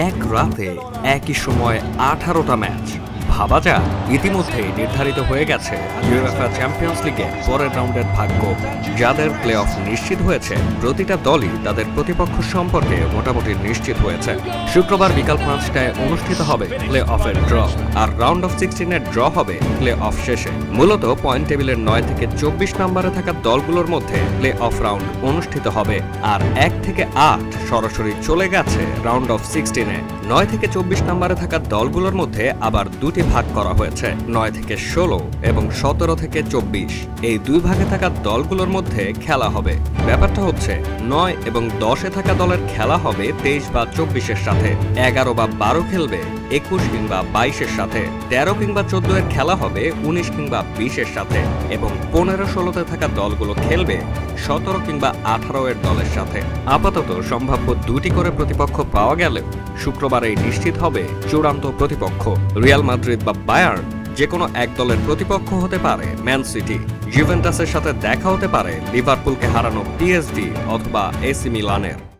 এক রাতে একই সময় 18টা ম্যাচ। ভাবা যায় ইতিমধ্যেই নির্ধারিত হয়ে গেছে ইউএফএ চ্যাম্পিয়ন্স লিগের পরের রাউন্ডের ভাগ্য। যাদের প্লে অফ নিশ্চিত হয়েছে, প্রতিটা দলই তাদের প্রতিপক্ষ সম্পর্কে মোটামুটি নিশ্চিত হয়েছে। শুক্রবার বিকাল 5টায় অনুষ্ঠিত হবে প্লে অফের ড্র, আর রাউন্ড অফ 16-এর ড্র হবে প্লে অফ শেষে। মূলত পয়েন্ট টেবিলের 9 থেকে 24 নম্বরে থাকা দলগুলোর মধ্যে প্লে অফ রাউন্ড অনুষ্ঠিত হবে, আর 1 থেকে 8 সরাসরি চলে গেছে রাউন্ড অফ 16-এ। 9 থেকে 24 নম্বরে থাকা দলগুলোর মধ্যে আবার দুটি ভাগ করা হয়েছে, 9 থেকে 16 এবং 17 থেকে 24। এই দুই ভাগে থাকা দলগুলোর মধ্যে খেলা হবে। ব্যাপারটা হচ্ছে 9 এবং 10-এ থাকা দলের খেলা হবে 23 বা 24-এর সাথে, 11 বা 12 খেলবে 21 কিংবা 22-এর সাথে, 13 কিংবা 14-এর খেলা হবে 19 কিংবা 20-এর সাথে, এবং 15-16-তে থাকা দলগুলো খেলবে 17 কিংবা 18-এর দলের সাথে। আপাতত সম্ভাব্য দুটি করে প্রতিপক্ষ পাওয়া গেলেও শুক্রবারেই নিশ্চিত হবে চূড়ান্ত প্রতিপক্ষ। রিয়াল মাদ্রিদ বা বায়ার্ন যে কোনো এক দলের প্রতিপক্ষ হতে পারে ম্যান সিটি, জুভেন্টাসের সাথে দেখা হতে পারে লিভারপুলকে হারানো পিএসজি অথবা এসি মিলানের।